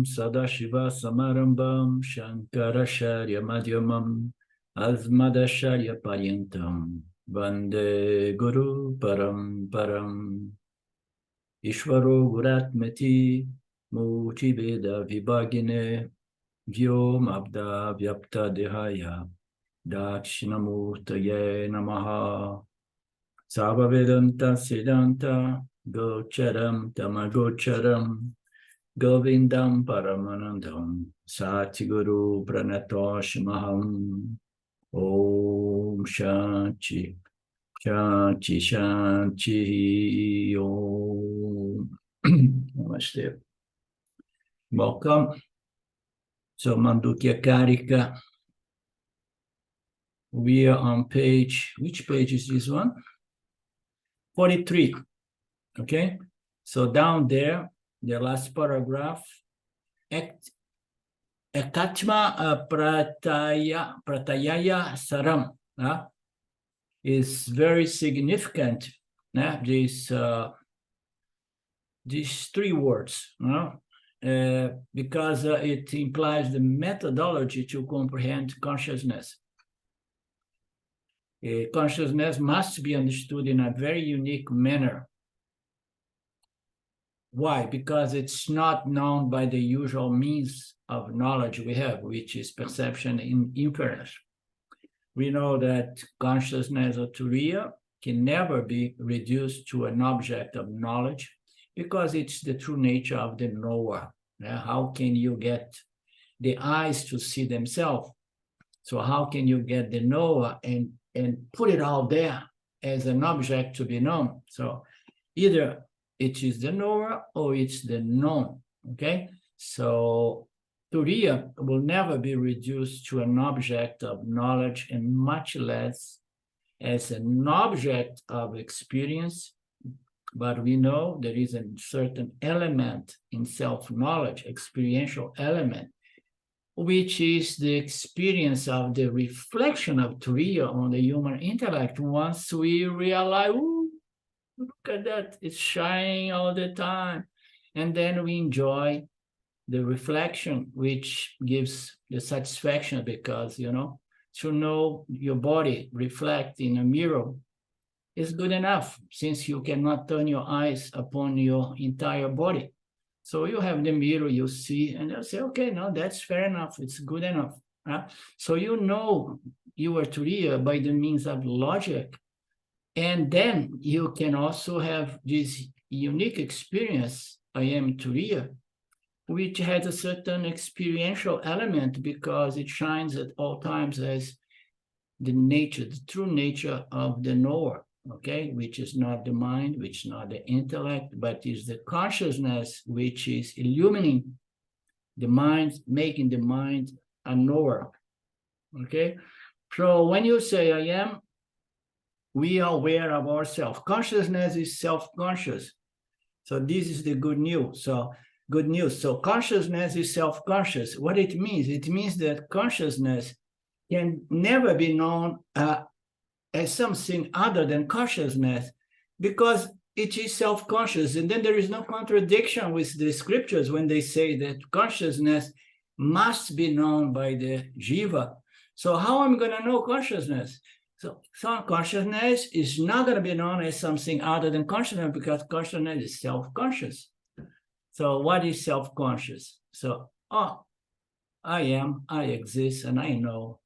Sadashiva Samarambam Shankaracharya Madhyamam Asmadacharya Paryantam Vande Guru Paramparam Ishvaro Guratmati Muti Veda Vibhagine Vyom Abda Vyapta Dehaya Dakshinamurtaye Namaha Sava Vedanta Siddhanta Gocharam Tamagocharam Govindam Paramanandam Satiguru Pranatoshmaham Om Shanti Shanti Shanti Om Namaste. Welcome. So Mandukya Karika. We are on page, which page is this one? 43. Okay. So down there, the last paragraph, Ekatma Pratayaya Saram is very significant. These three words, because it implies the methodology to comprehend consciousness. Consciousness must be understood in a very unique manner. Why? Because it's not known by the usual means of knowledge we have, which is perception and inference. We know that consciousness or Turiya can never be reduced to an object of knowledge because it's the true nature of the knower. How can you get the eyes to see themselves? So how can you get the knower and put it all there as an object to be known? So either it is the knower or it's the known, okay? So Turiya will never be reduced to an object of knowledge and much less as an object of experience. But we know there is a certain element in self-knowledge, experiential element, which is the experience of the reflection of Turiya on the human intellect. Once we realize, ooh, look at that, it's shining all the time. And then we enjoy the reflection, which gives the satisfaction because, to know your body reflect in a mirror is good enough since you cannot turn your eyes upon your entire body. So you have the mirror, you see, and you'll say, okay, no, that's fair enough. It's good enough. So you know you are Turiya by the means of logic. And then you can also have this unique experience, I am Turiya, which has a certain experiential element because it shines at all times as the nature, the true nature of the knower, okay, which is not the mind, which is not the intellect, but is the consciousness which is illuminating the mind, making the mind a knower, okay? So when you say I am, we are aware of ourselves. Consciousness is self-conscious. So this is the good news. So good news. So consciousness is self-conscious. What it means that consciousness can never be known as something other than consciousness because it is self-conscious. And then there is no contradiction with the scriptures when they say that consciousness must be known by the jiva. So how am I going to know consciousness? So consciousness is not going to be known as something other than consciousness because consciousness is self-conscious. So what is self-conscious? So, I am, I exist, and I know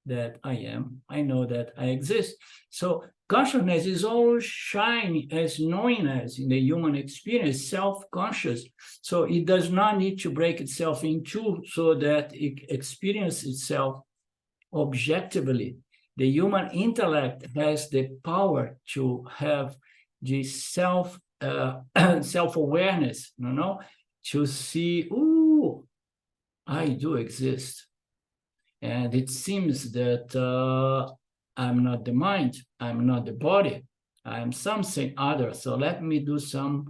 that I am, I know that I exist. So consciousness is always shining as knowingness in the human experience, self-conscious. So it does not need to break itself in two so that it experiences itself objectively. The human intellect has the power to have this self-awareness, to see, ooh, I do exist. And it seems that I'm not the mind, I'm not the body, I'm something other. So let me do some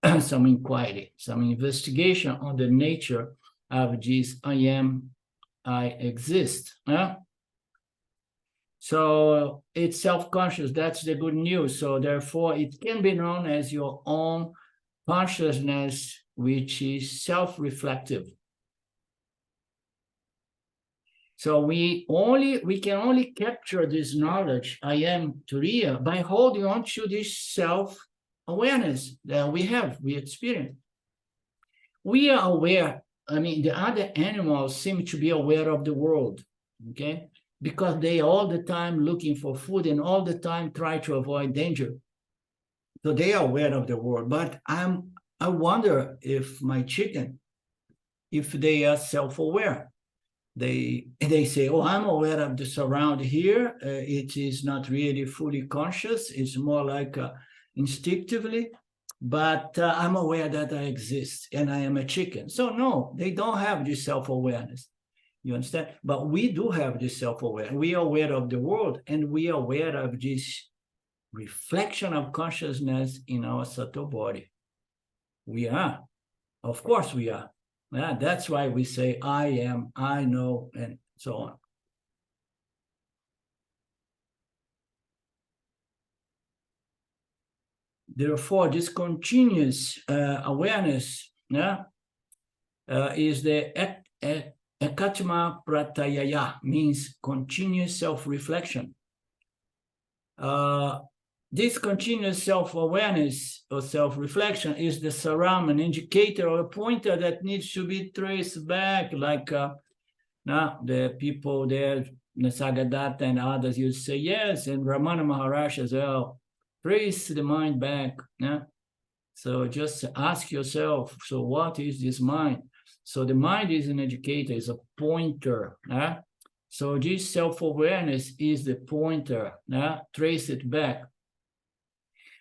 inquiry, some investigation on the nature of this I am, I exist. So it's self-conscious, that's the good news. So therefore it can be known as your own consciousness which is self-reflective. So we can only capture this knowledge, I am Turiya, by holding on to this self-awareness that we experience. We are aware, I mean, the other animals seem to be aware of the world, okay? Because they are all the time looking for food and all the time try to avoid danger. So they are aware of the world, but I wonder if my chicken, if they are self-aware. They say, oh, I'm aware of the surround here. It is not really fully conscious. It's more like instinctively, but I'm aware that I exist and I am a chicken. So no, they don't have this self-awareness. You understand? But we do have this self-awareness. We are aware of the world and we are aware of this reflection of consciousness in our subtle body. We are. Of course we are. Yeah, that's why we say, I am, I know, and so on. Therefore, this continuous awareness is the ekatma pratyaya, means continuous self-reflection. This continuous self-awareness or self-reflection is the saram, an indicator or a pointer that needs to be traced back, like the people there, Nisargadatta and others used to say, yes, and Ramana Maharaj as well, trace the mind back. So just ask yourself, so what is this mind? So the mind is an indicator, is a pointer. So this self-awareness is the pointer. Trace it back.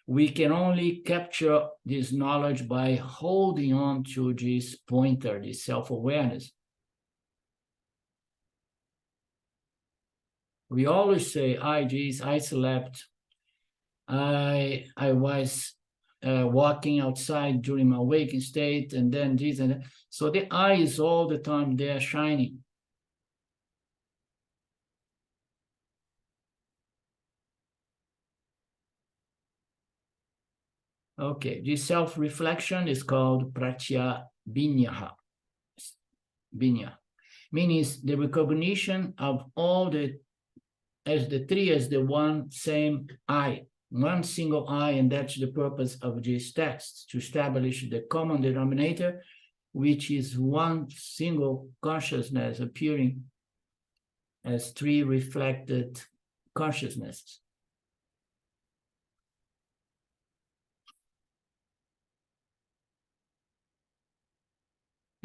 We can only capture this knowledge by holding on to this pointer, this self-awareness. We always say, I slept. I was walking outside during my waking state, and then this and that. So the I is all the time there shining. Okay, this self-reflection is called Prajña. Binya, meaning the recognition of all the, as the three as the one same I, one single I, and that's the purpose of this text, to establish the common denominator, which is one single consciousness appearing as three reflected consciousnesses.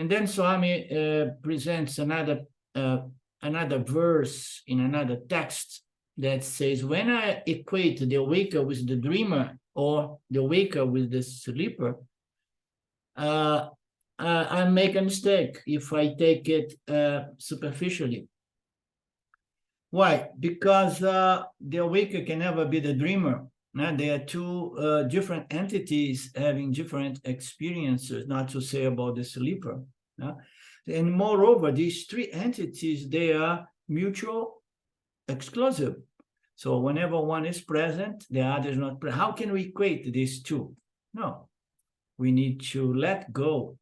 And then Swami presents another verse in another text that says, when I equate the awaker with the dreamer or the awaker with the sleeper, I make a mistake if I take it superficially. Why? Because the awaker can never be the dreamer. There are two different entities having different experiences, not to say about the sleeper. And moreover, these three entities, they are mutual exclusive. So whenever one is present, the other is not present. How can we equate these two? No, we need to let go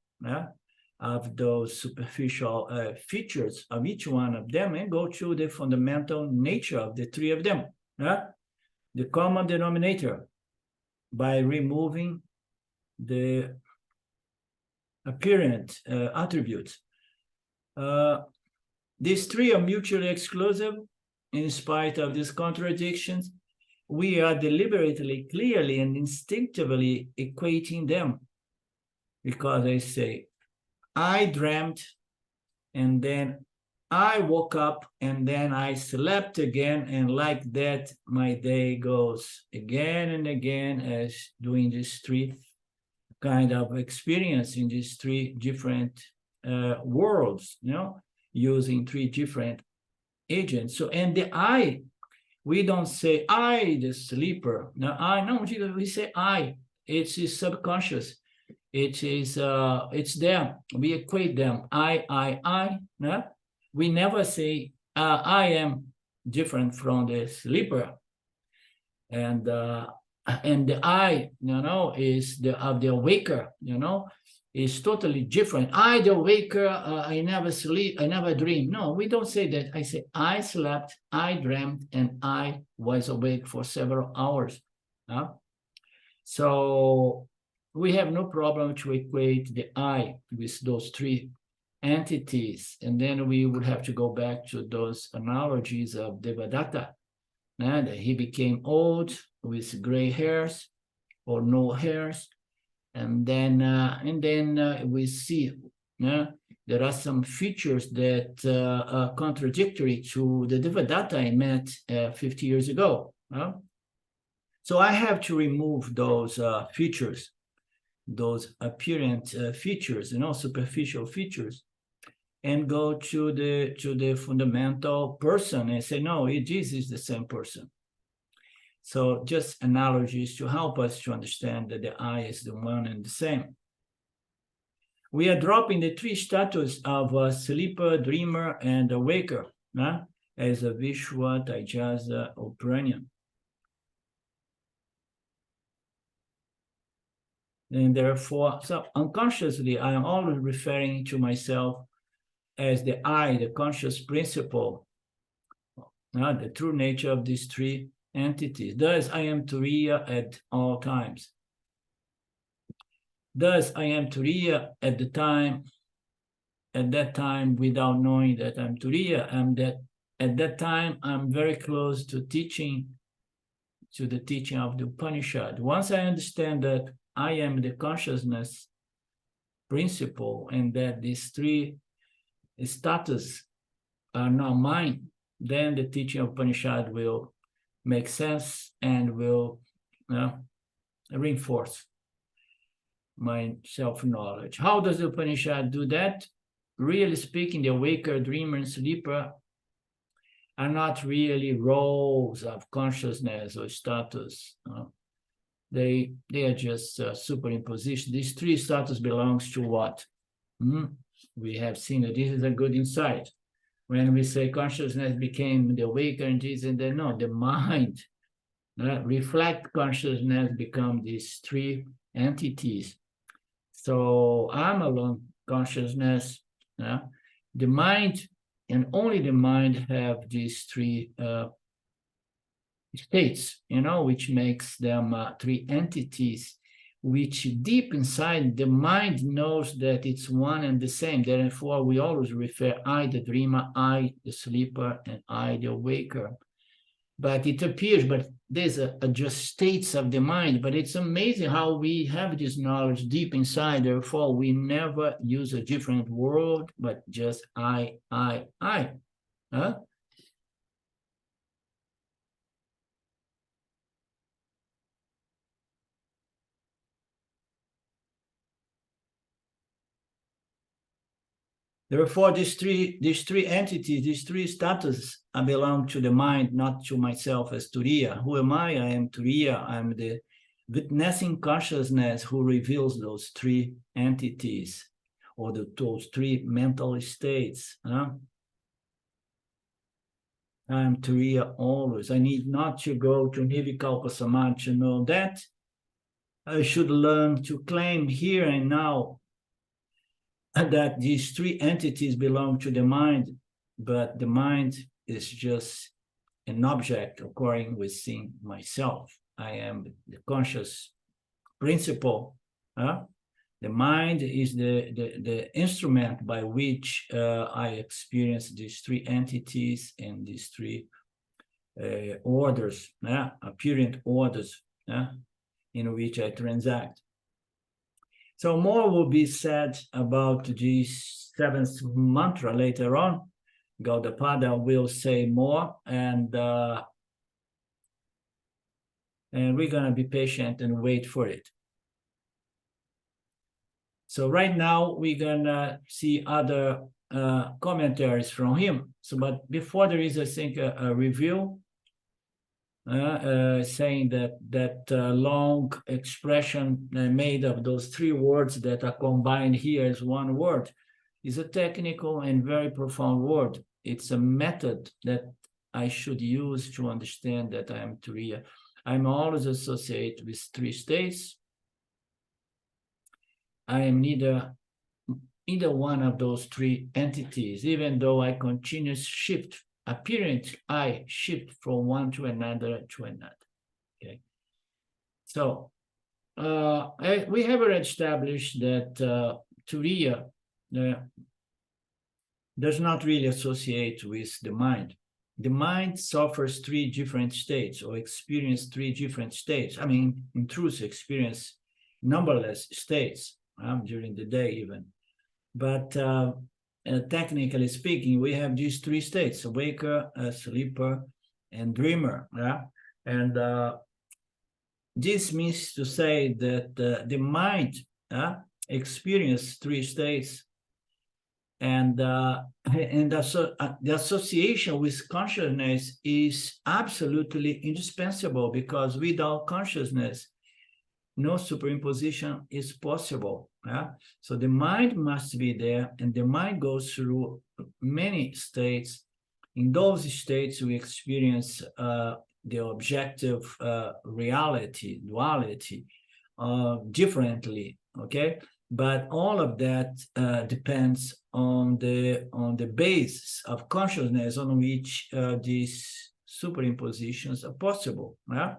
of those superficial features of each one of them and go to the fundamental nature of the three of them. The common denominator, by removing the apparent attributes. These three are mutually exclusive. In spite of these contradictions, we are deliberately, clearly, and instinctively equating them. Because I say, I dreamt, and then I woke up, and then I slept again, and like that, my day goes again and again as doing these three kind of experience in these three different worlds, using three different agents. So, and the I, we don't say I, the sleeper. No, we say I. It's subconscious. It is, it's there. We equate them. I. No? We never say I am different from the sleeper. And the I, is of the awaker. is totally different. I, the waker, I never sleep, I never dream. No, we don't say that. I say, I slept, I dreamt, and I was awake for several hours. So we have no problem to equate the I with those three entities. And then we would have to go back to those analogies of Devadatta. That he became old with gray hairs or no hairs. And then we see there are some features that are contradictory to the Devadatta I met 50 years ago. So I have to remove those features, those apparent features, superficial features, and go to the fundamental person and say, no, this is the same person. So just analogies to help us to understand that the I is the one and the same. We are dropping the three status of a sleeper, dreamer, and a waker as a Visva, Taijasa, or Prajña. And therefore, so unconsciously, I am always referring to myself as the I, the conscious principle, the true nature of these three entities. Thus, I am Turiya at all times. Thus, I am Turiya at that time, without knowing that I'm Turiya. At that time, I'm very close to the teaching of the Upanishad. Once I understand that I am the consciousness principle and that these three status are not mine, then the teaching of Upanishad will make sense and will reinforce my self-knowledge. How does the Upanishad do that? Really speaking, the waker, dreamer, and sleeper are not really roles of consciousness or status. They are just superimposition. These three status belongs to what? We have seen that this is a good insight. When we say consciousness became the waker and this and that, no, the mind, reflect consciousness become these three entities. So I'm alone consciousness. The mind and only the mind have these three states, which makes them three entities, which deep inside the mind knows that it's one and the same. Therefore, we always refer I, the dreamer, I, the sleeper, and I, the waker. But it appears, but there's just states of the mind, but it's amazing how we have this knowledge deep inside. Therefore, we never use a different word, but just I. Therefore, these three entities, these three status belong to the mind, not to myself as Turiya. Who am I? I am Turiya. I'm the witnessing consciousness who reveals those three entities or those three mental states. I'm Turiya always. I need not to go to Nirvikalpa Samadhi to know that. I should learn to claim here and now that these three entities belong to the mind, but the mind is just an object occurring within myself. I am the conscious principle. The mind is the instrument by which I experience these three entities and these three orders, apparent orders, in which I transact. So more will be said about this seventh mantra later on. Gaudapada will say more, and we're going to be patient and wait for it. So right now, we're going to see other commentaries from him. So, but before there is, I think, a review, saying that long expression made of those three words that are combined here as one word is a technical and very profound word. It's a method that I should use to understand that I am Turiya. I'm always associated with three states. I am neither one of those three entities, even though I continuously shift, appearance, I shift from one to another to another. Okay. So we have already established that Turiya does not really associate with the mind. The mind suffers three different states or experiences three different states. I mean, in truth, experience numberless states during the day even. But technically speaking, we have these three states: a waker, a sleeper, and dreamer. Yeah? And this means to say that the mind experiences three states, and the association with consciousness is absolutely indispensable, because without consciousness, no superimposition is possible. Yeah? So the mind must be there, and the mind goes through many states. In those states, we experience the objective reality, duality, differently. Okay, but all of that depends on the basis of consciousness on which these superimpositions are possible. Yeah?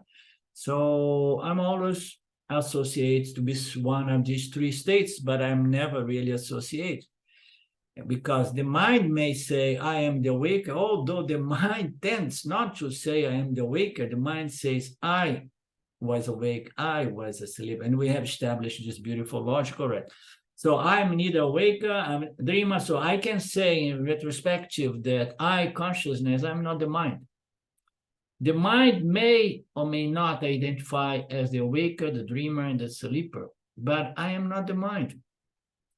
So I'm always associated with one of these three states, but I'm never really associated, because the mind may say I am the waker, although the mind tends not to say I am the waker. The mind says I was awake, I was asleep, and we have established this beautiful logic already. So I'm neither a waker, I'm a dreamer, so I can say in retrospective that I, consciousness, I'm not the mind. The mind may or may not identify as the waker, the dreamer, and the sleeper, but I am not the mind.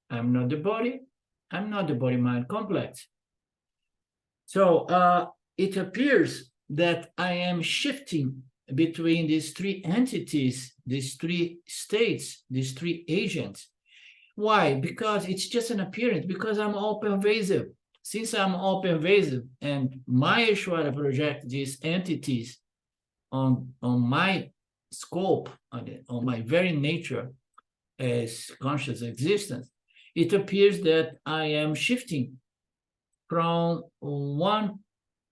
I'm not the body. I'm not the body-mind complex. So it appears that I am shifting between these three entities, these three states, these three agents. Why? Because it's just an appearance, because I'm all pervasive. Since I'm all pervasive and my Ishvara projects these entities on my scope, on my very nature as conscious existence, it appears that I am shifting from one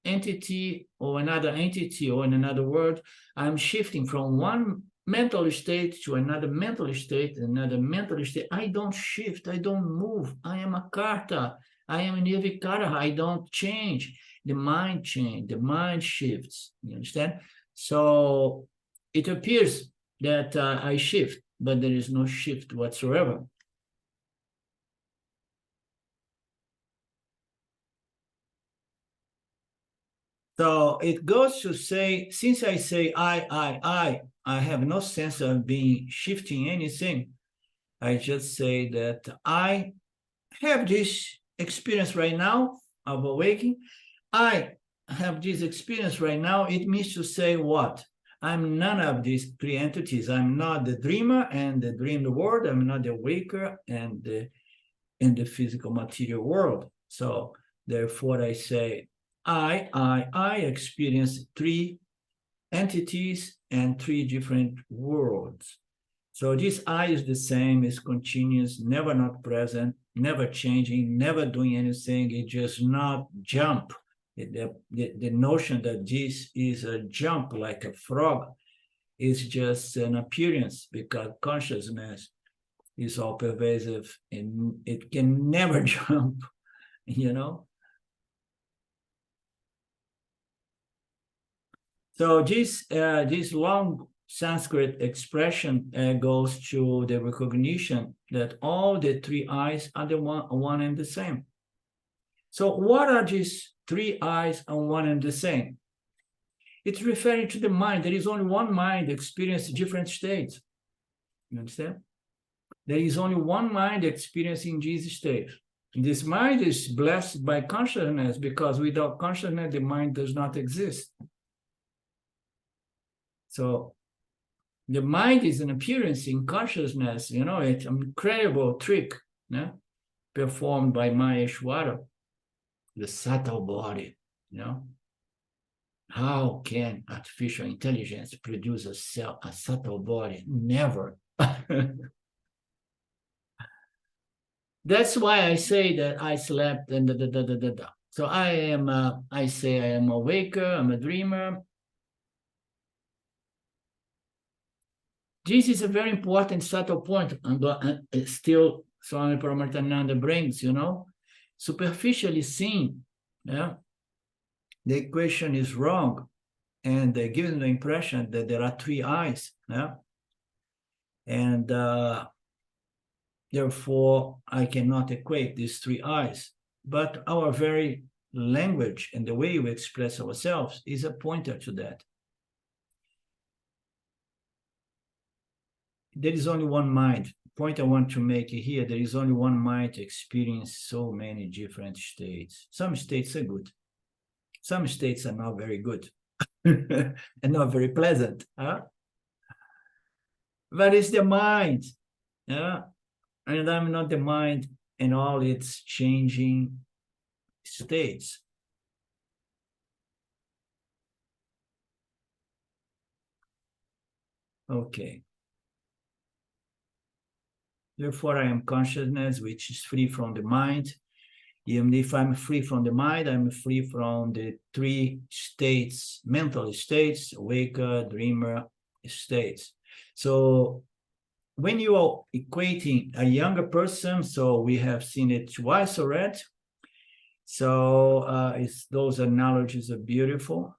entity or another entity, or in another word, I'm shifting from one mental state to another mental state, another mental state. I don't shift, I don't move. I am a karta. I am nirvikara. I don't change. The mind changes, the mind shifts. You understand? So it appears that I shift, but there is no shift whatsoever. So it goes to say, since I say I have no sense of being shifting anything. I just say that I have this experience right now of awakening. I have this experience right now. It means to say what? I'm none of these three entities. I'm not the dreamer and the dreamed world. I'm not the waker and the physical material world. So therefore I say, I experience three entities and three different worlds. So this I is the same, is continuous, never not present, never changing, never doing anything. It just not jump. The notion that this is a jump like a frog is just an appearance, because consciousness is all pervasive and it can never jump, you know? So this long Sanskrit expression goes to the recognition that all the three eyes are the one and the same. So what are these three eyes and one and the same? It's referring to the mind. There is only one mind experiencing different states. You understand? There is only one mind experiencing these states. This mind is blessed by consciousness, because without consciousness, the mind does not exist. So the mind is an appearance in consciousness, you know, it's an incredible trick performed by Maheshwara, the subtle body, you know. How can artificial intelligence produce a subtle body? Never. That's why I say that I slept and da. So I say I am a waker, I'm a dreamer. This is a very important subtle point, and still Swami Paramarthananda brings, superficially seen, yeah, the equation is wrong, and they give the impression that there are three eyes, yeah, and therefore I cannot equate these three eyes. But our very language and the way we express ourselves is a pointer to that. There is only one mind. Point I want to make here, there is only one mind to experience so many different states. Some states are good. Some states are not very good and not very pleasant. Huh? But it's the mind. Yeah? And I'm not the mind in all its changing states. Okay. Therefore, I am consciousness, which is free from the mind. Even if I'm free from the mind, I'm free from the three states, mental states, waker, dreamer states. So when you are equating a younger person, so we have seen it twice already. So those analogies are beautiful.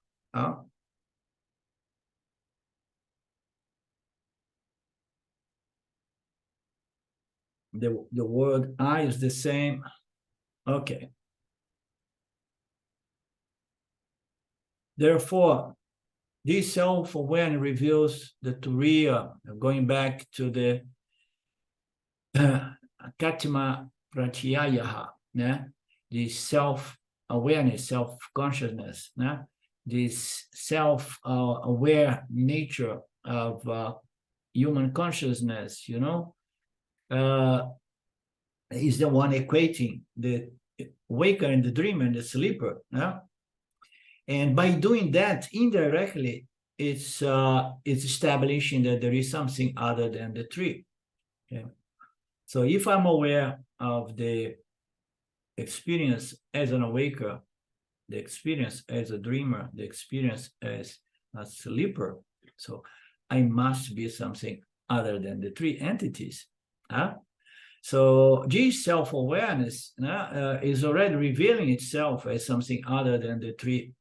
The word I is the same. Okay. Therefore, this self-awareness reveals the Turiya, going back to the Katima Prajña, the self-awareness, self-consciousness, this self-aware nature of human consciousness, is the one equating the waker and the dreamer and the sleeper. And by doing that, indirectly, it's establishing that there is something other than the three. Okay? So if I'm aware of the experience as an awaker, the experience as a dreamer, the experience as a sleeper, so I must be something other than the three entities. So this self-awareness is already revealing itself as something other than the three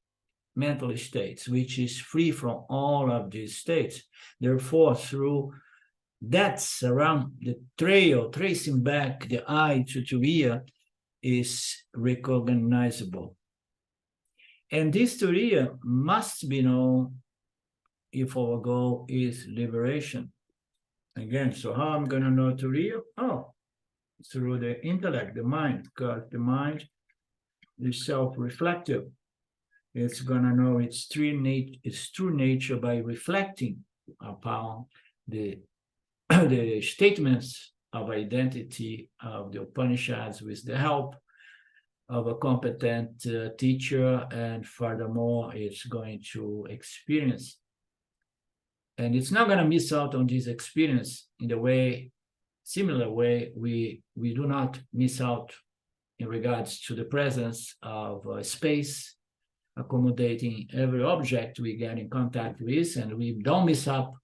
mental states, which is free from all of these states. Therefore, through that's around the trail, tracing back the I to Turiya is recognizable. And this Turiya must be known if our goal is liberation. Again, so how I'm going to know Turiya? Oh, through the intellect, the mind, because the mind is self-reflective. It's going to know its true nature by reflecting upon the statements of identity of the Upanishads with the help of a competent teacher, and furthermore, it's going to experience. And it's not going to miss out on this experience in the similar way we do not miss out in regards to the presence of space accommodating every object we get in contact with, and we don't miss out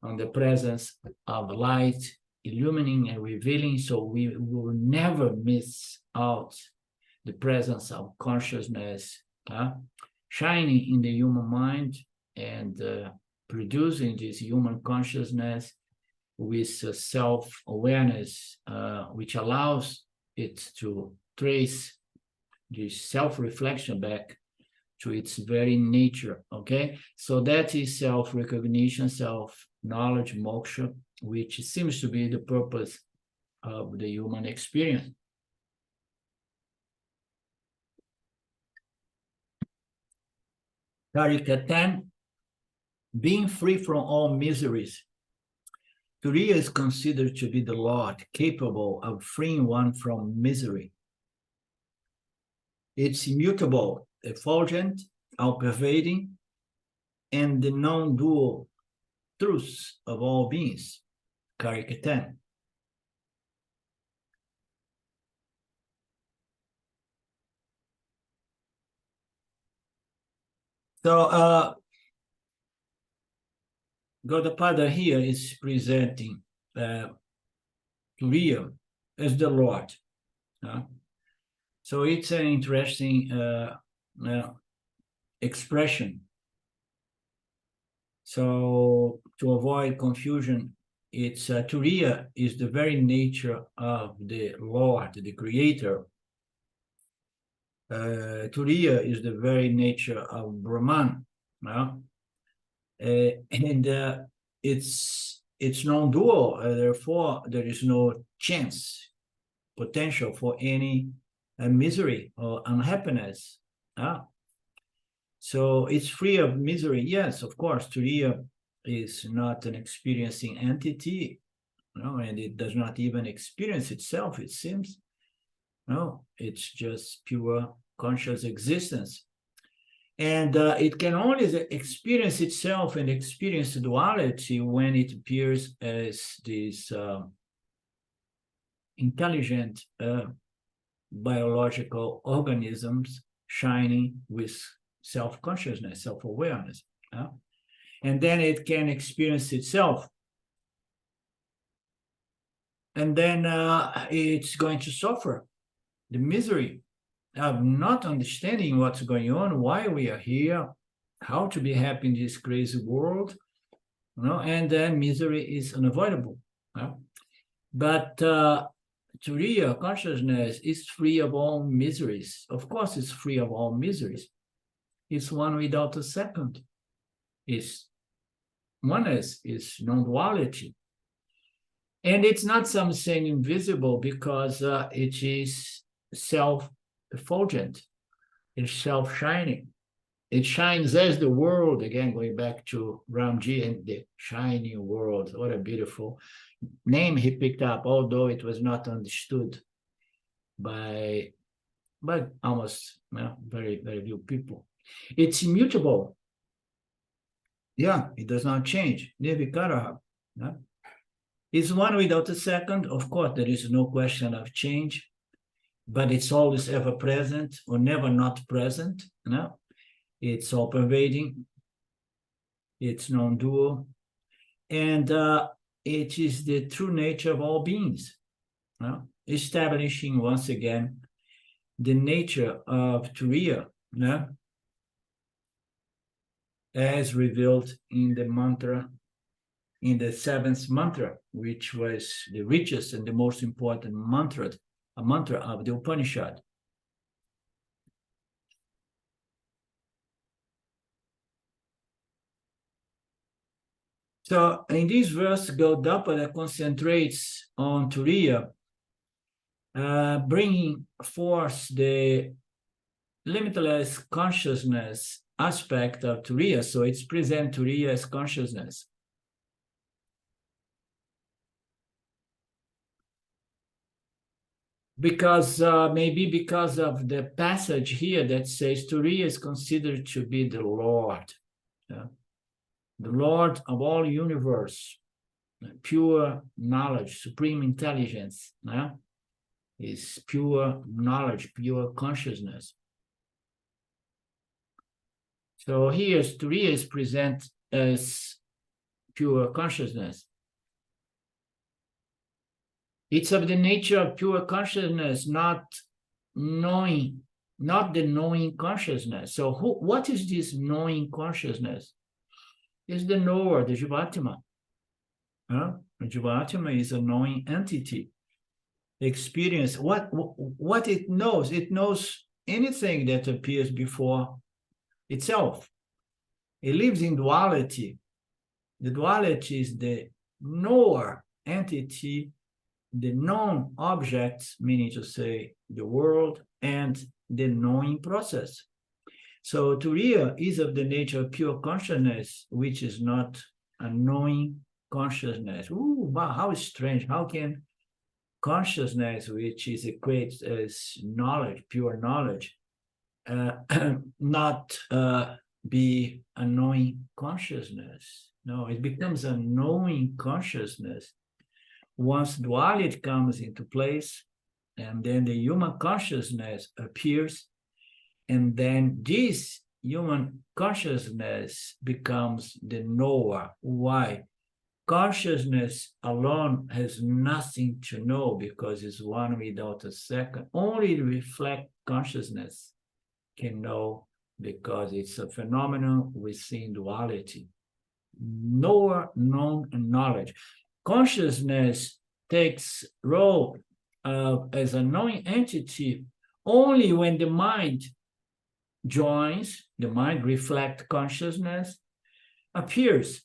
on the presence of light illumining and revealing, so we will never miss out the presence of consciousness shining in the human mind and producing this human consciousness with self-awareness, which allows it to trace this self-reflection back to its very nature, okay? So that is self-recognition, self-knowledge, moksha, which seems to be the purpose of the human experience. Karika 10, being free from all miseries. Turiya is considered to be the Lord, capable of freeing one from misery. It's immutable, effulgent, all-pervading, and the non-dual truths of all beings. Karika 10. So Gaudapada here is presenting Turiya as the Lord. So it's an interesting expression. So to avoid confusion, it's Turiya is the very nature of the Lord, the Creator. Turiya is the very nature of Brahman. And it's non-dual, therefore there is no chance, potential for any misery or unhappiness. So it's free of misery. Yes, of course, Turiya is not an experiencing entity, and it does not even experience itself, it seems. No, it's just pure conscious existence. And it can only experience itself and experience duality when it appears as this intelligent biological organisms shining with self-consciousness, self-awareness. And then it can experience itself. And then it's going to suffer the misery of not understanding what's going on, why we are here, how to be happy in this crazy world, and then misery is unavoidable. But Turiya consciousness is free of all miseries. Of course, it's free of all miseries. It's one without a second. It's oneness, is non-duality. And it's not something invisible because it is self-effulgent. It's self-shining. It shines as the world, again, going back to Ramji and the shining world. What a beautiful name he picked up, although it was not understood by almost very, very few people. It's immutable. Yeah, it does not change. Nirvikara. It's one without a second. Of course, there is no question of change, but it's always ever present or never not present. It's all pervading. It's non-dual. And it is the true nature of all beings, establishing once again the nature of Turiya, as revealed in the mantra, in the seventh mantra, which was the richest and the most important mantra, a mantra of the Upanishad. So in this verse, Gaudapada concentrates on Turiya, bringing forth the limitless consciousness aspect of Turiya. So it's present Turiya as consciousness. Because maybe because of the passage here that says Turiya is considered to be the Lord, the Lord of all universe, pure knowledge, supreme intelligence, is pure knowledge, pure consciousness. So here Turiya is present as pure consciousness. It's of the nature of pure consciousness, not knowing, not the knowing consciousness. So what is this knowing consciousness? It's the knower, the Jivatma. The Jivatma is a knowing entity. Experience, what it knows anything that appears before itself. It lives in duality. The duality is the knower entity, the known objects, meaning to say the world, and the knowing process. So Turiya is of the nature of pure consciousness, which is not a knowing consciousness. Ooh, wow, how strange. How can consciousness, which is equated as knowledge, pure knowledge, not be a knowing consciousness? No, it becomes a knowing consciousness once duality comes into place, and then the human consciousness appears, and then this human consciousness becomes the knower. Why? Consciousness alone has nothing to know because it's one without a second. Only reflect consciousness can know because it's a phenomenon within duality. Knower, known, and knowledge. Consciousness takes role as a knowing entity only when the mind joins, the mind reflect consciousness, appears.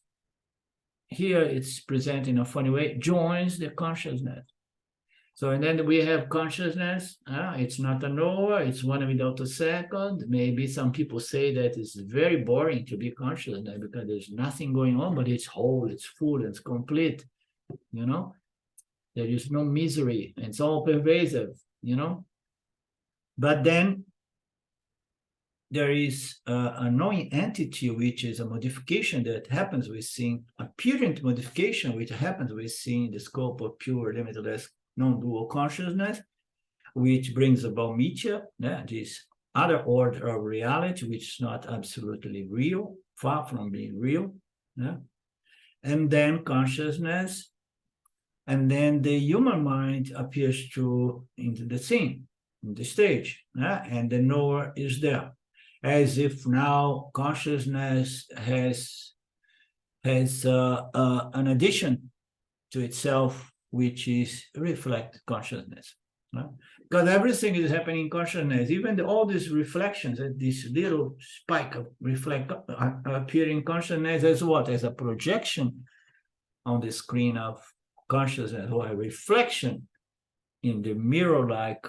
Here it's presented in a funny way, joins the consciousness. So, and then we have consciousness. It's not a knower. It's one without a second. Maybe some people say that it's very boring to be conscious because there's nothing going on, but it's whole, it's full, it's complete. You know, there is no misery. It's all pervasive. You know, but then there is a knowing entity, which is a modification that happens within, apparent modification, which happens within the scope of pure, limitless, non-dual consciousness, which brings about mithya, this other order of reality, which is not absolutely real, far from being real. And then consciousness, and then the human mind appears into the scene, in the stage, and the knower is there. As if now consciousness has an addition to itself, which is reflect consciousness. Because everything is happening in consciousness, even all these reflections, this little spike of reflect appearing consciousness as what? As a projection on the screen of consciousness, or a reflection in the mirror-like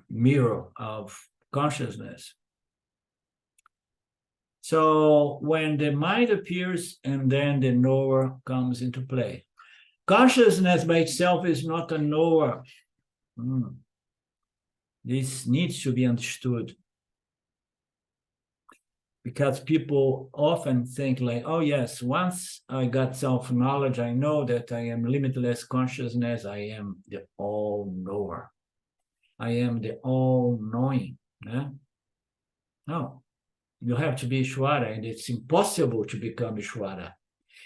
mirror of consciousness. So when the mind appears and then the knower comes into play. Consciousness by itself is not a knower. This needs to be understood. Because people often think like, oh yes, once I got self-knowledge, I know that I am limitless consciousness, I am the all-knower. I am the all-knowing. No, you have to be Ishvara, and it's impossible to become Ishvara.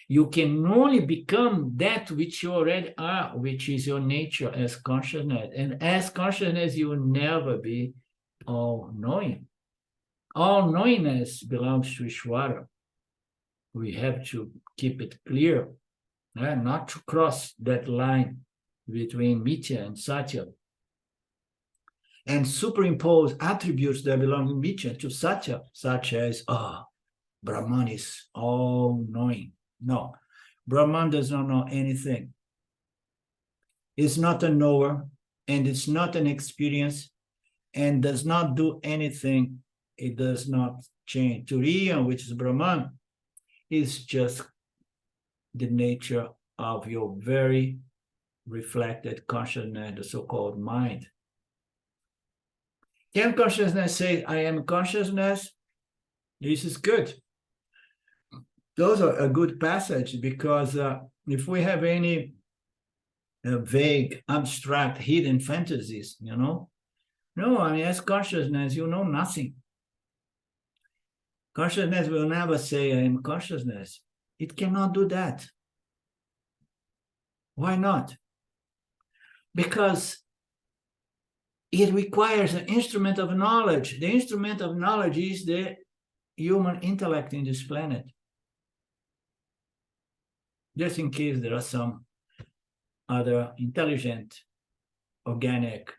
You can only become that which you already are, which is your nature as consciousness. And as consciousness, you will never be all-knowing. All-knowingness belongs to Ishvara. We have to keep it clear, not to cross that line between mithya and satya, and superimpose attributes that belong to mithya to satya, such as, Brahman is all-knowing. No, Brahman does not know anything. It's not a knower, and it's not an experience, and does not do anything. It does not change. Turiya, which is Brahman, is just the nature of your very reflected consciousness, the so-called mind. Can consciousness say, I am consciousness? This is good. Those are a good passage, because if we have any vague, abstract, hidden fantasies, no, I mean, as consciousness, you know nothing. Consciousness will never say, I am consciousness. It cannot do that. Why not? Because it requires an instrument of knowledge. The instrument of knowledge is the human intellect in this planet. Just in case there are some other intelligent, organic,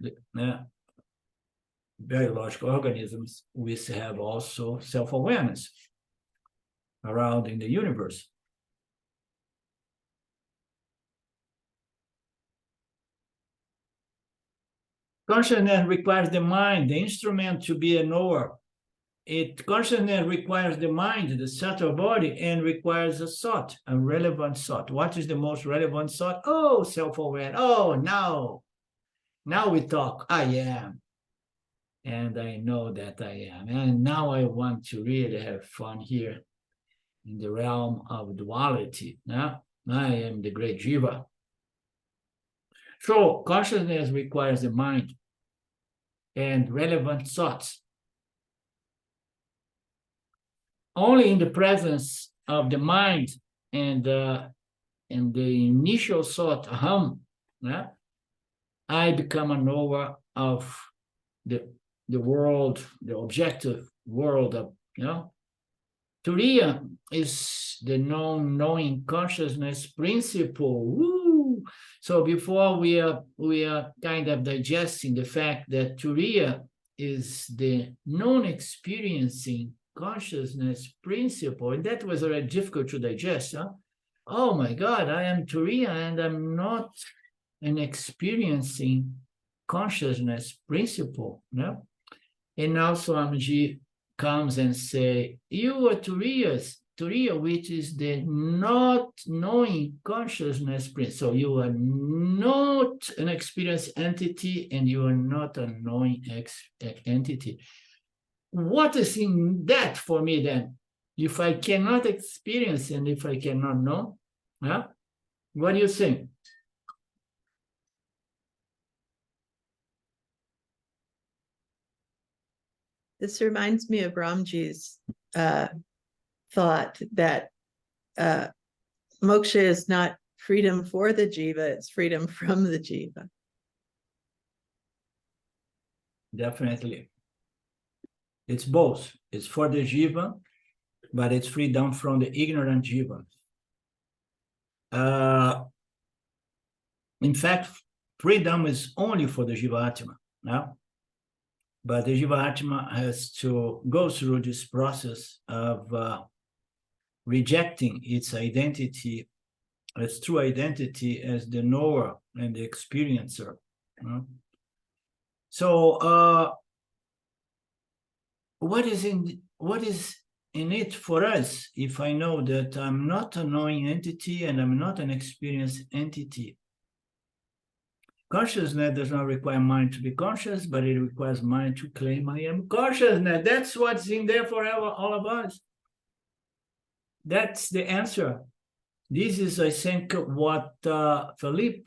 biological organisms which have also self-awareness around in the universe. Consciousness requires the mind, the instrument, to be a knower. Consciousness requires the mind, the subtle body, and requires a thought, a relevant thought. What is the most relevant thought? Oh, self-aware. Oh, now we talk. I am. And I know that I am. And now I want to really have fun here in the realm of duality. I am the great Jiva. So consciousness requires the mind and relevant thoughts. only in the presence of the mind and the initial thought, yeah, I become a knower of the world, the objective world of, Turiya is the knowing consciousness principle. Woo! So before we are kind of digesting the fact that Turiya is the non-experiencing consciousness principle, and that was already difficult to digest. Oh my God, I am Turiya and I'm not an experiencing consciousness principle. No? And now Swamiji comes and say, you are Turiya, which is the not knowing consciousness principle. So you are not an experienced entity and you are not a knowing entity. What is in that for me then? If I cannot experience and if I cannot know, huh? What do you think? This reminds me of Ramji's thought that moksha is not freedom for the jiva, it's freedom from the jiva. Definitely. It's both. It's for the jiva, but it's freedom from the ignorant jiva. In fact, freedom is only for the jiva atma. No? But the jiva atma has to go through this process of rejecting its identity, its true identity as the knower and the experiencer. So what is in it for us if I know that I'm not a knowing entity and I'm not an experienced entity? Consciousness does not require mind to be conscious, but it requires mind to claim I am consciousness. That's what's in there for all of us. That's the answer. This is, I think, what Philippe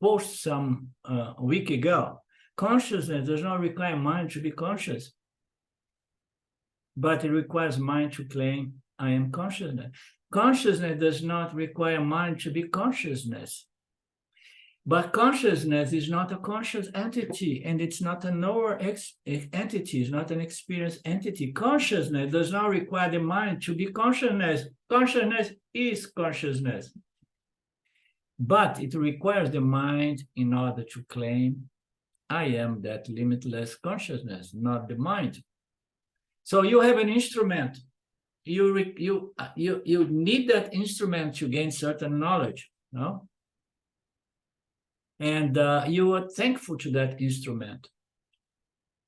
posted some a week ago. Consciousness does not require mind to be conscious, but it requires mind to claim I am consciousness. Consciousness does not require mind to be consciousness. But consciousness is not a conscious entity, and it's not a knower entity, it's not an experienced entity. Consciousness does not require the mind to be consciousness. Consciousness is consciousness. But it requires the mind in order to claim, I am that limitless consciousness, not the mind. So you have an instrument. You need that instrument to gain certain knowledge, no? And you are thankful to that instrument,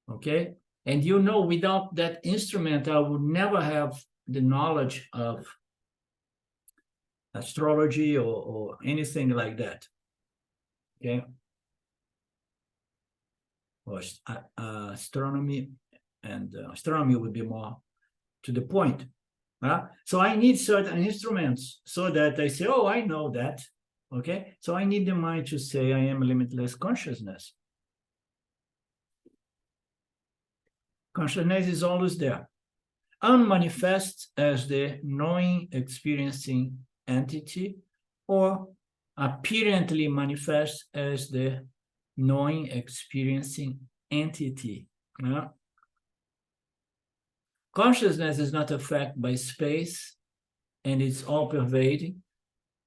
okay? And you know, without that instrument, I would never have the knowledge of astrology or anything like that, okay? Or astronomy, and astronomy would be more to the point. So I need certain instruments so that I say, oh, I know that. Okay, so I need the mind to say I am limitless consciousness. Consciousness is always there, unmanifest as the knowing, experiencing entity, or apparently manifest as the knowing, experiencing entity. Consciousness is not affected by space, and it's all-pervading.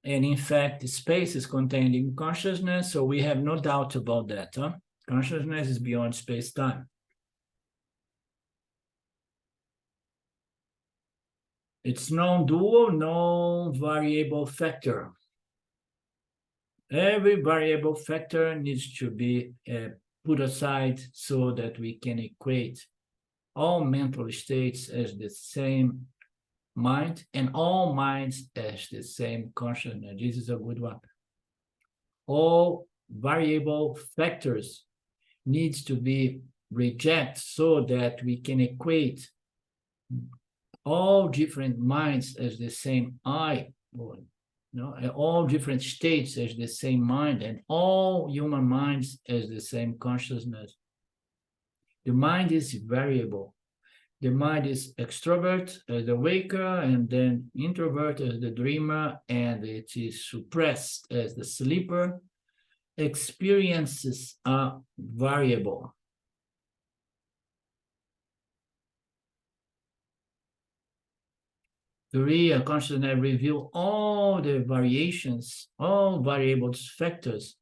And in fact, space is contained in consciousness, so we have no doubt about that. Consciousness is beyond space-time. It's non-dual, non-variable factor. Every variable factor needs to be put aside so that we can equate all mental states as the same mind and all minds as the same consciousness. This is a good one. All variable factors needs to be rejected so that we can equate all different minds as the same I, all different states as the same mind, and all human minds as the same consciousness. The mind is variable. The mind is extrovert as the waker, and then introvert as the dreamer, and it is suppressed as the sleeper. Experiences are variable. Turiya consciousness reveals all the variations, all variable factors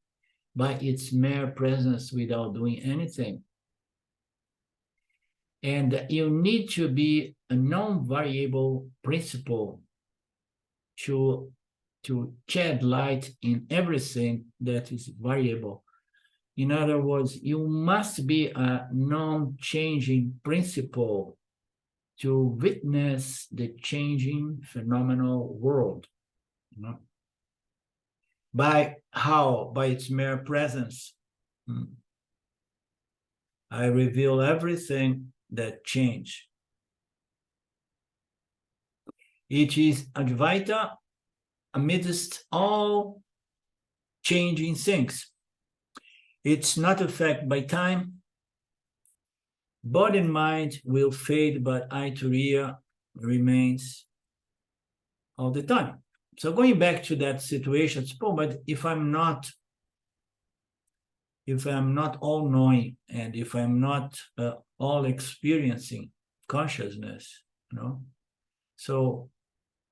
by its mere presence without doing anything. And you need to be a non-variable principle to shed light in everything that is variable. In other words, you must be a non-changing principle to witness the changing phenomenal world. You know? By how? By its mere presence. I reveal everything that change. It is Advaita amidst all changing things. It's not affected by time. Body and mind will fade, but I, Turiya, remains all the time. So going back to that situation, but if I'm not all-knowing, and if I'm not all experiencing consciousness, you know, so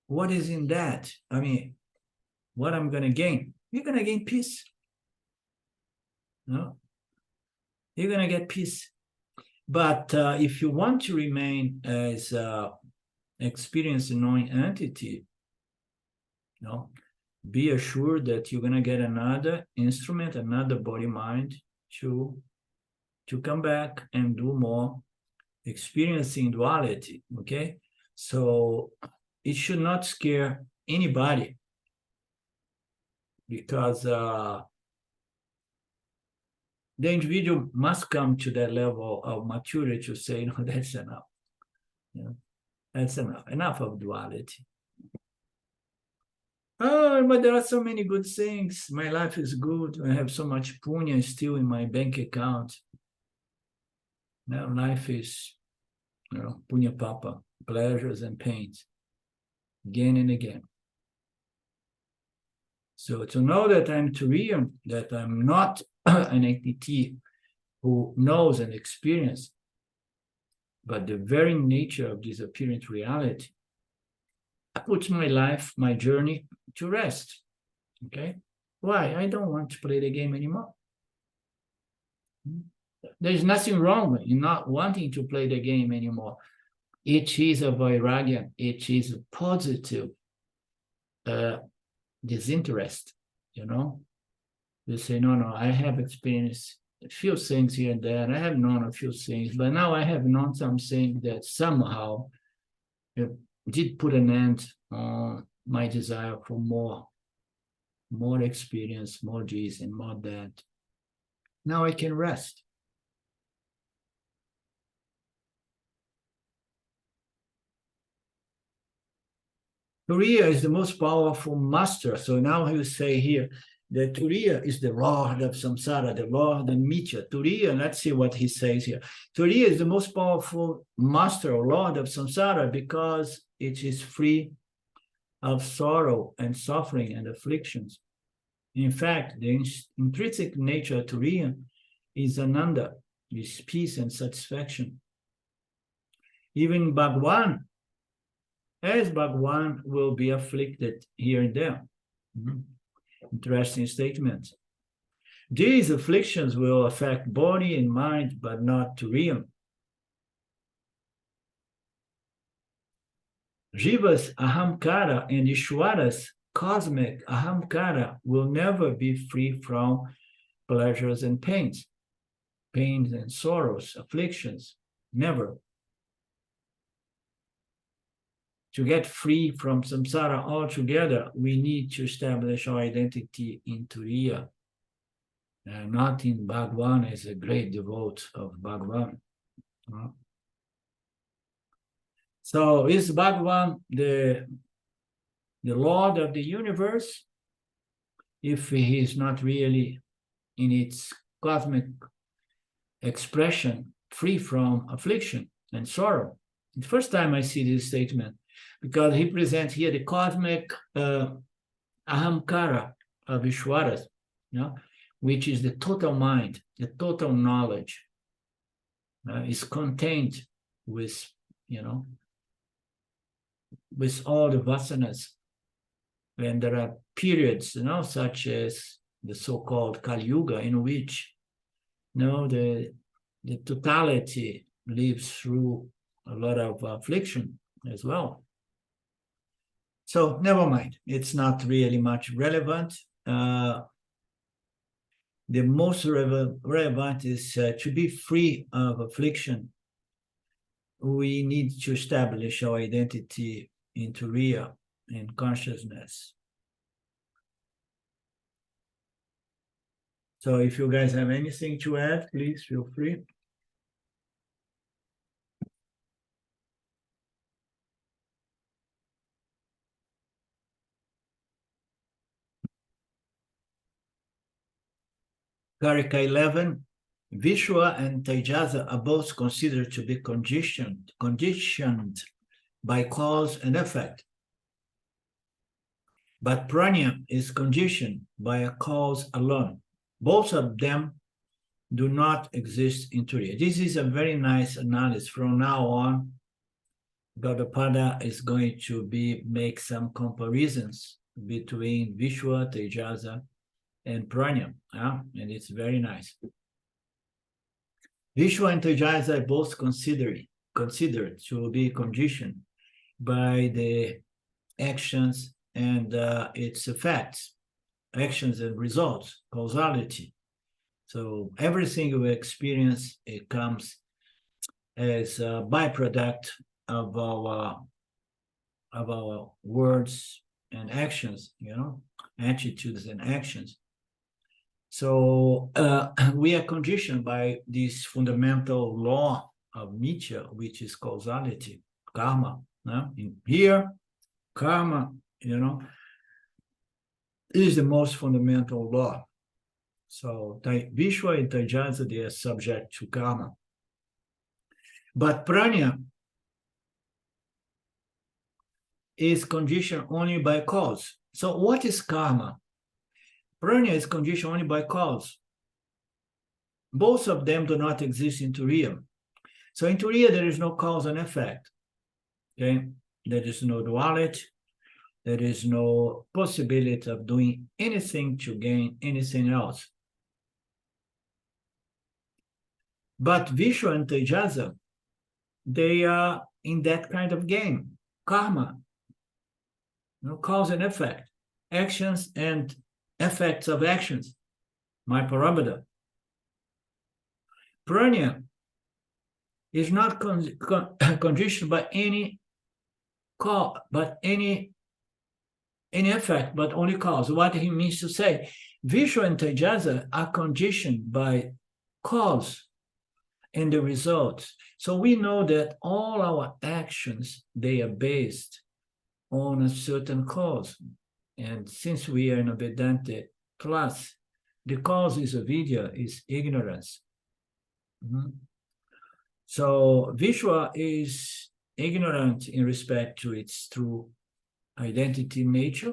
what is in that? I mean, what I'm going to gain? You're going to gain peace. No? You're going to get peace. But if you want to remain as experiencing knowing entity, you know, be assured that you're going to get another instrument, another body-mind to come back and do more experiencing duality, okay? So it should not scare anybody, because the individual must come to that level of maturity to say, no, that's enough. You know, that's enough of duality. Oh, but there are so many good things. My life is good. I have so much punya still in my bank account. Now life is, you know, punya papa, pleasures and pains, again and again. So to know that I'm Turiya, that I'm not an entity who knows and experiences, but the very nature of this apparent reality, puts my life, my journey to rest. Okay? Why? I don't want to play the game anymore. There's nothing wrong in not wanting to play the game anymore. It is a vairagya. It is a positive disinterest, you know? You say, no, I have experienced a few things here and there, and I have known a few things, but now I have known something that somehow did put an end on my desire for more experience, more this and more that. Now I can rest. Turiya is the most powerful master. So now he will say here that Turiya is the Lord of samsara, the Lord of Mithya. Turiya, let's see what he says here. Turiya is the most powerful master or Lord of samsara because it is free of sorrow and suffering and afflictions. In fact, the intrinsic nature of Turiya is Ananda, is peace and satisfaction. Even Bhagwan, as Bhagwan, will be afflicted here and there. Interesting statement. These afflictions will affect body and mind, but not Turiya. Jiva's ahamkara and Ishwara's cosmic ahamkara will never be free from pleasures and pains and sorrows, afflictions, never. To get free from samsara altogether, we need to establish our identity in Turiya, not in Bhagwan as a great devote of Bhagwan. So is Bhagwan the Lord of the universe? If he is not really in its cosmic expression free from affliction and sorrow, the first time I see this statement, because he presents here the cosmic ahamkara of Ishwaras, which is the total mind, the total knowledge, is contained with, with all the vasanas. And there are periods, such as the so-called Kali Yuga, in which, the totality lives through a lot of affliction as well. So never mind, it's not really much relevant. The most relevant is to be free of affliction. We need to establish our identity in Turiya, in consciousness. So if you guys have anything to add, please feel free. Karika 11, Visva and Taijasa are both considered to be conditioned by cause and effect. But Prajña is conditioned by a cause alone. Both of them do not exist in Turiya. This is a very nice analysis. From now on, Gaudapada is going to make some comparisons between Visva, Taijasa, and Prajña, and it's very nice. Visva and Taijasa are both considered to be conditioned by the actions and its effects, actions and results, causality. So everything we experience, it comes as a byproduct of our words and actions, attitudes and actions. So we are conditioned by this fundamental law of Nitya, which is causality, karma. In here, karma, is the most fundamental law. So Visva and Taijasa, they are subject to karma. But Prajña is conditioned only by cause. So what is karma? Prajña is conditioned only by cause. Both of them do not exist in Turiya. So in Turiya, there is no cause and effect. Okay? There is no duality. There is no possibility of doing anything to gain anything else. But Visva and Taijasa, they are in that kind of game. Karma, cause and effect, actions and effects of actions, my Parabada. Prajña is not conditioned by any cause, but any effect, but only cause. What he means to say, Visva and Taijasa are conditioned by cause and the results. So we know that all our actions, they are based on a certain cause. And since we are in a Vedanta class, the cause is avidya, is ignorance. So Visva is ignorant in respect to its true identity nature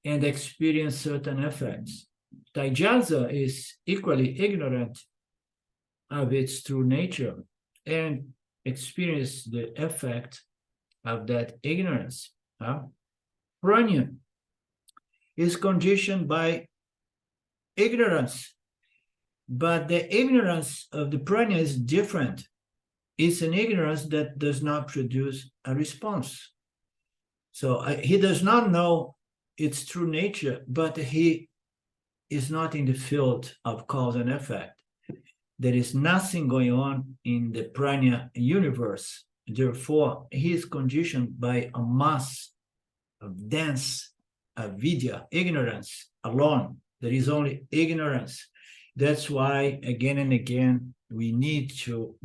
and experience certain effects. Taijasa is equally ignorant of its true nature and experience the effect of that ignorance. Prajña is conditioned by ignorance, but the ignorance of the Prajña is different. It's an ignorance that does not produce a response. So he does not know its true nature, but he is not in the field of cause and effect. There is nothing going on in the Prajña universe. Therefore, he is conditioned by a mass of dense avidya, ignorance alone. There is only ignorance. That's why, again and again, we need to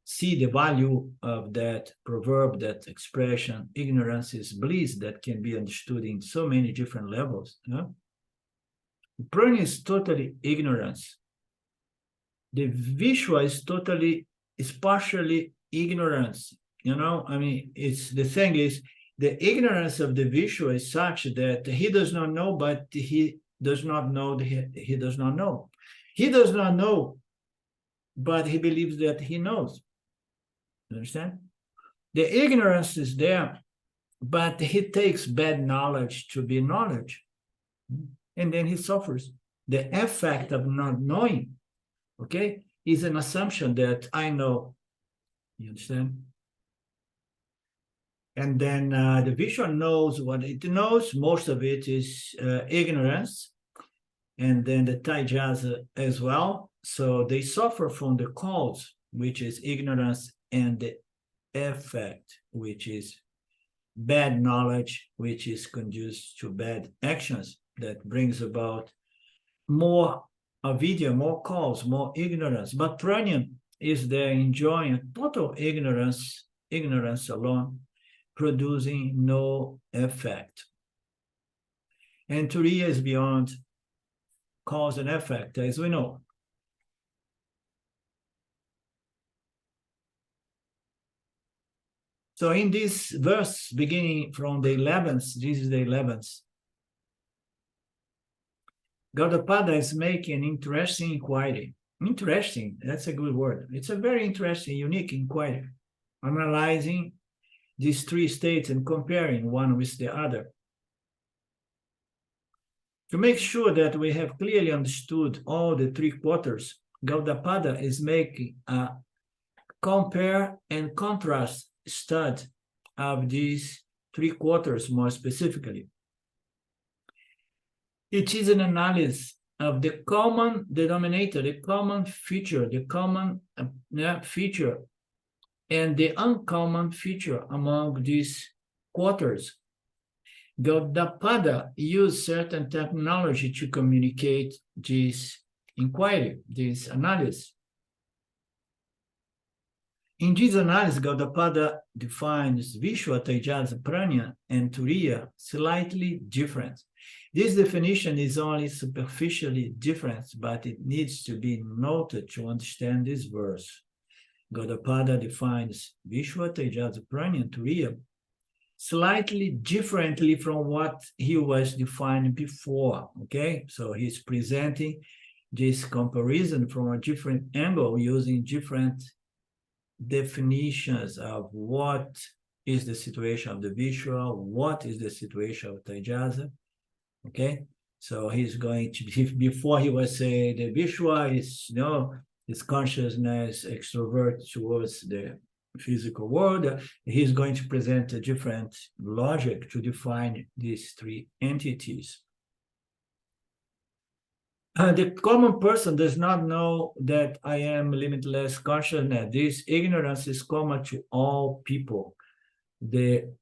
see the value of that proverb, that expression, ignorance is bliss, that can be understood in so many different levels. Prajña is totally ignorance. The Visva is partially ignorance you know, I mean, it's the thing is, the ignorance of the Vishwa is such that he does not know, but he does not know he does not know. He does not know, but he believes that he knows. You understand? The ignorance is there, but he takes bad knowledge to be knowledge. And then he suffers. The effect of not knowing, okay, is an assumption that I know. You understand? And then the Vishwa knows what it knows. Most of it is ignorance. And then the Taijasa as well. So they suffer from the cause, which is ignorance, and the effect, which is bad knowledge, which is conducive to bad actions that brings about more avidya, more cause, more ignorance. But Prajña is there enjoying total ignorance alone, producing no effect. And Turiya is beyond cause and effect, as we know. So in this verse, beginning from the 11th, this is the 11th, Gaudapada is making an interesting inquiry. Interesting, that's a good word. It's a very interesting, unique inquiry, analyzing these three states and comparing one with the other. To make sure that we have clearly understood all the three quarters, Gaudapada is making a compare and contrast study of these three quarters more specifically. It is an analysis of the common denominator, the common feature, the common feature, and the uncommon feature among these quarters. Gaudapada used certain technology to communicate this inquiry, this analysis. In this analysis, Gaudapada defines Visva, Taijasa, Prajña, and Turiya slightly different. This definition is only superficially different, but it needs to be noted to understand this verse. Gaudapada defines Visva, Taijasa, Prajña, and Turiya slightly differently from what he was defining before, okay? So he's presenting this comparison from a different angle using different definitions of what is the situation of the Visva, what is the situation of Taijasa, okay? So he's going to, before he was saying the Visva is, you know, his consciousness extrovert towards the physical world, he's going to present a different logic to define these three entities. The common person does not know that I am limitless consciousness. This ignorance is common to all people. The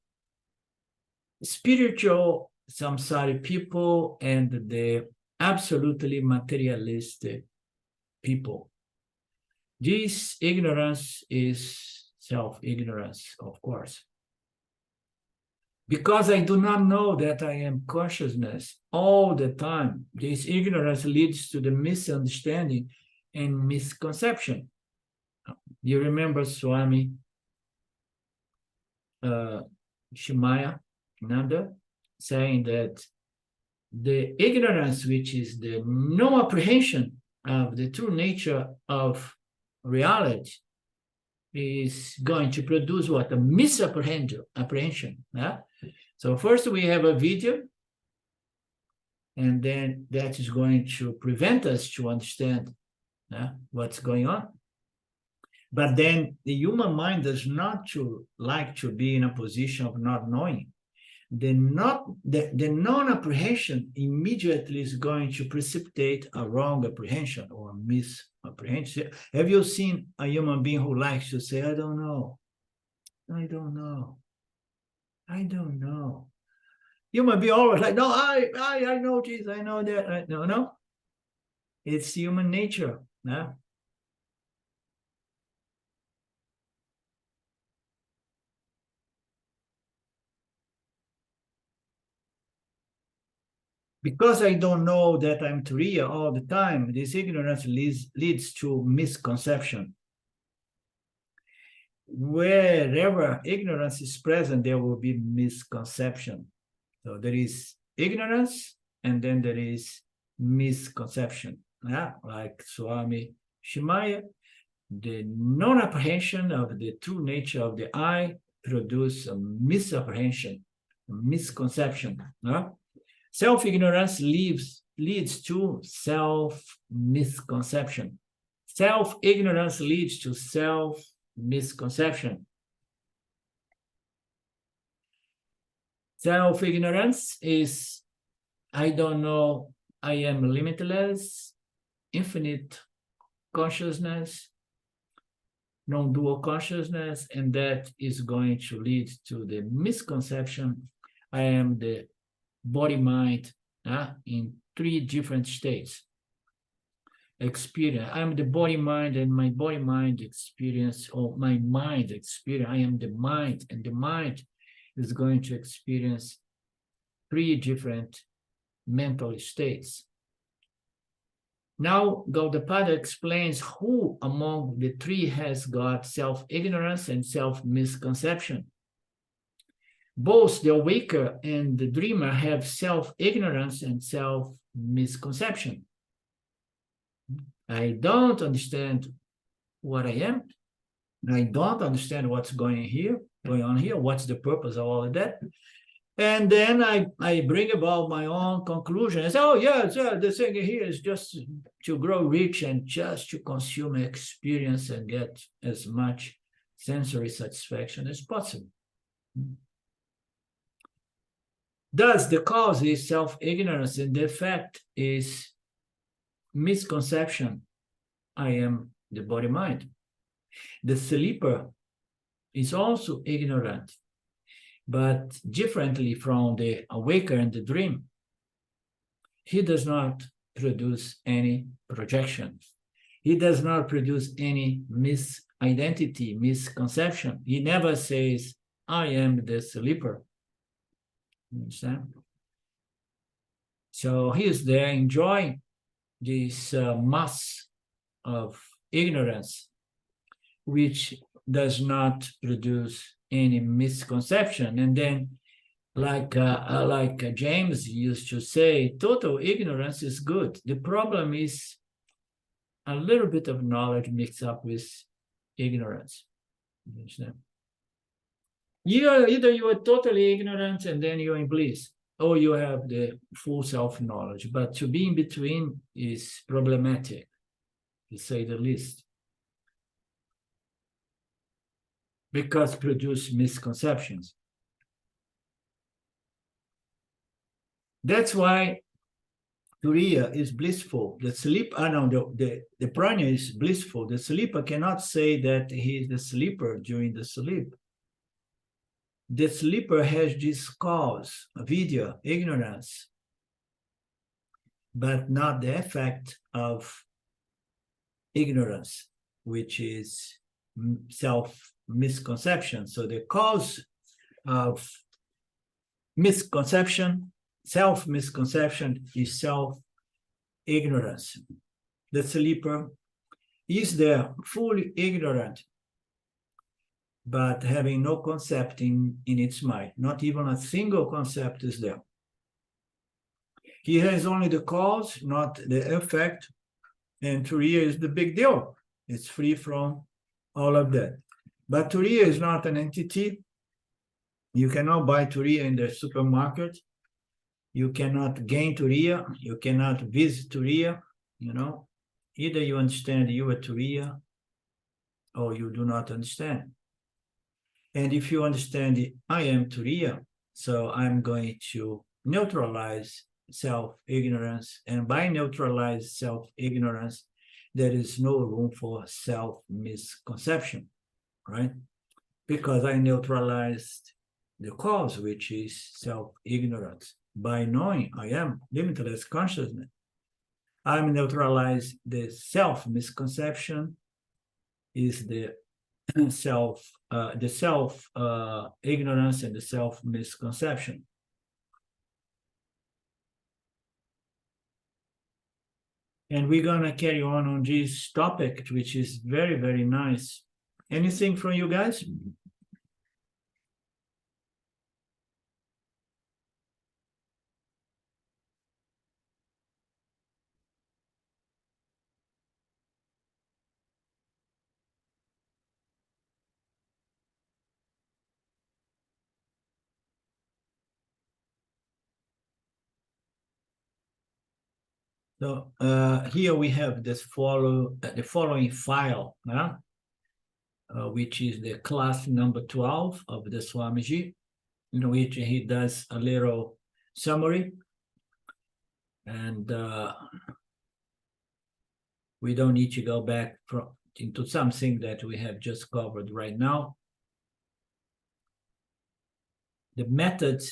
spiritual samsari people and the absolutely materialistic people. This ignorance is self-ignorance, of course. Because I do not know that I am consciousness all the time, this ignorance leads to the misunderstanding and misconception. You remember Swami Shimaya Nanda saying that the ignorance, which is the no apprehension of the true nature of reality, is going to produce what? A misapprehension. Yeah? So first we have a video, and then that is going to prevent us to understand what's going on. But then the human mind does not like to be in a position of not knowing. The non-apprehension immediately is going to precipitate a wrong apprehension or misapprehension. Have you seen a human being who likes to say, I don't know, I don't know, I don't know? Human being always like, no, I know this, I know that. No. It's human nature. Yeah? Because I don't know that I'm Turiya all the time, this ignorance leads to misconception. wherever ignorance is present, there will be misconception. So there is ignorance, and then there is misconception. Yeah, like Swami Shimaya, the non-apprehension of the true nature of the I produce a misapprehension, a misconception. Self-ignorance leads to self-misconception. Self-ignorance leads to self-misconception. Self-ignorance is, I don't know, I am limitless, infinite consciousness, non-dual consciousness, and that is going to lead to the misconception, I am the body-mind in 3 different states. Experience, I'm the body-mind, and my body-mind experience, or my mind experience, I am the mind, and the mind is going to experience 3 different mental states. Now, Gaudapada explains who among the 3 has got self-ignorance and self-misconception. Both the awaker and the dreamer have self-ignorance and self-misconception. I don't understand what I am. I don't understand what's going on here, what's the purpose of all of that. And then I bring about my own conclusion. I say, oh, yeah, the thing here is just to grow rich and just to consume experience and get as much sensory satisfaction as possible. Thus, the cause is self-ignorance, and the effect is misconception. I am the body-mind. The sleeper is also ignorant, but differently from the awaker and the dream, he does not produce any projection. He does not produce any misidentity, misconception. He never says, I am the sleeper. You understand? So he is there enjoying this mass of ignorance, which does not produce any misconception. And then, like James used to say, total ignorance is good. The problem is a little bit of knowledge mixed up with ignorance. You understand? Either you are totally ignorant and then you're in bliss, or you have the full self-knowledge. But to be in between is problematic, to say the least, because produce misconceptions. That's why Turiya is blissful. The Prajña is blissful. The sleeper cannot say that he is the sleeper during the sleep. The sleeper has this cause, avidya, ignorance, but not the effect of ignorance, which is self-misconception. So the cause of misconception, self-misconception, is self-ignorance. The sleeper is there fully ignorant, but having no concept in its mind. Not even a single concept is there. He has only the cause, not the effect, and Turiya is the big deal. It's free from all of that. But Turiya is not an entity. You cannot buy Turiya in the supermarket. You cannot gain Turiya. You cannot visit Turiya. Either you understand you are Turiya, or you do not understand. And if you understand it, I am Turiya, so I'm going to neutralize self-ignorance. And by neutralize self-ignorance, there is no room for self-misconception, right? Because I neutralized the cause, which is self-ignorance. By knowing I am limitless consciousness, I'm neutralized the self-misconception, is the self-ignorance and the self-misconception. And we're going to carry on this topic, which is very, very nice. Anything from you guys? So here we have the following file, which is the class number 12 of the Swamiji, in which he does a little summary. And we don't need to go back into something that we have just covered right now. The method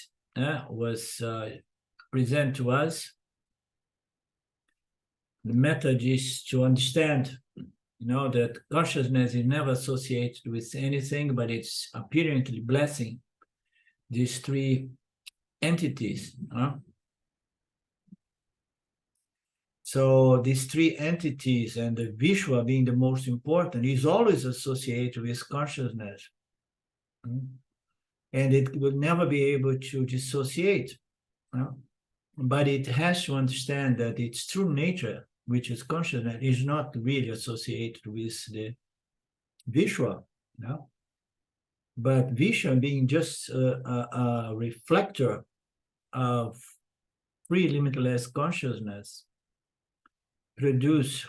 was presented to us. The method is to understand, that consciousness is never associated with anything, but it's apparently blessing these three entities. So these three entities, and the Visva being the most important, is always associated with consciousness. And it will never be able to dissociate. But it has to understand that its true nature, which is consciousness, is not really associated with the Visva. But Visva being just a reflector of free limitless consciousness,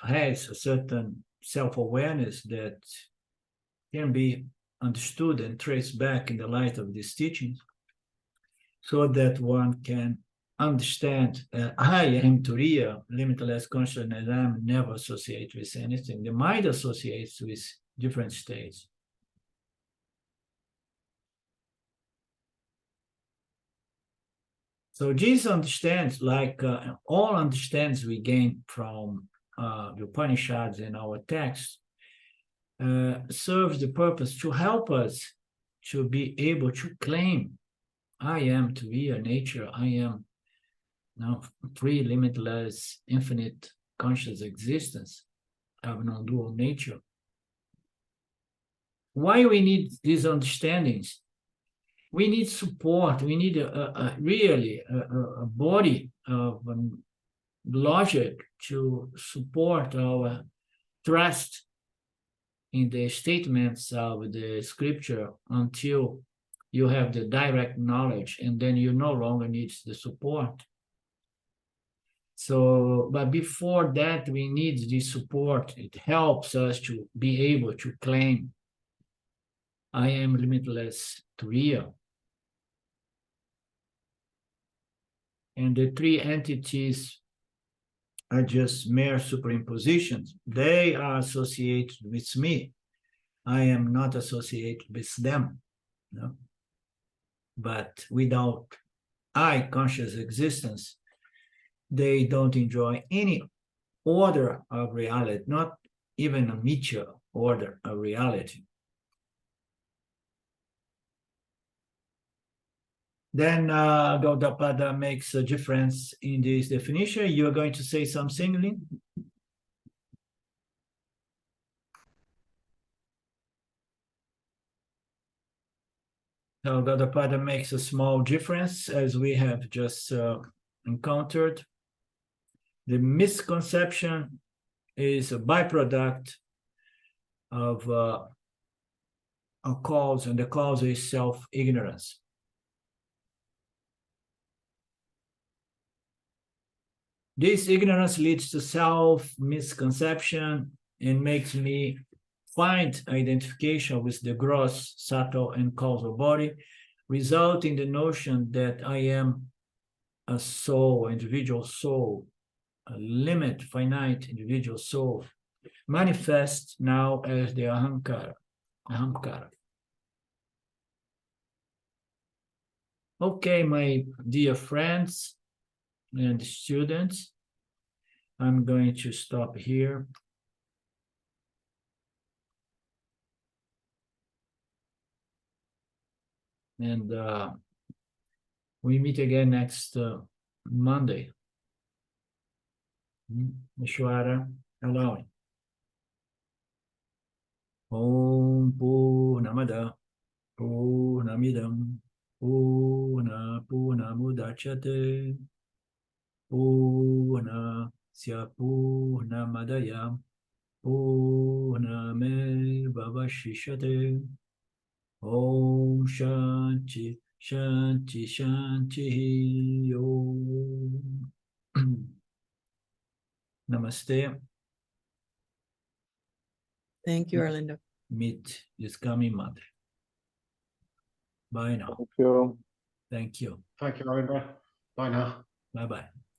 has a certain self-awareness that can be understood and traced back in the light of these teachings, so that one can understand I am Turiya, limitless consciousness. I am never associated with anything. The mind associates with different states. So Jesus understands, like all understands we gain from the Upanishads and our texts, serves the purpose to help us to be able to claim, I am Turiya nature, I am free, limitless, infinite conscious existence of non-dual nature. Why we need these understandings? We need support. We need really a body of logic to support our trust in the statements of the scripture until you have the direct knowledge, and then you no longer need the support. So, but before that, we need the support. It helps us to be able to claim, I am limitless Turiya. And the three entities are just mere superimpositions. They are associated with me. I am not associated with them. But without I, conscious existence, they don't enjoy any order of reality, not even a mutual order of reality. Then Gaudapada makes a difference in this definition. You're going to say something, Lynn? So Gaudapada makes a small difference, as we have just encountered. The misconception is a byproduct of a cause, and the cause is self-ignorance. This ignorance leads to self-misconception and makes me find identification with the gross, subtle, and causal body, resulting in the notion that I am a soul, individual soul, a limit, finite individual soul, manifest now as the ahamkara. Okay, my dear friends and students, I'm going to stop here. And we meet again next Monday. Ishwara allowing. Om Purnamada Purnamidam Purnamudachyate Purnasya Purnamadaya Purnamevavashishyate. Om Shanti Shanti Shanti Om. Namaste. Thank you, Orlando. Meet this coming month. Bye now. Thank you. Thank you. Thank you, Arlinda. Bye now. Bye bye.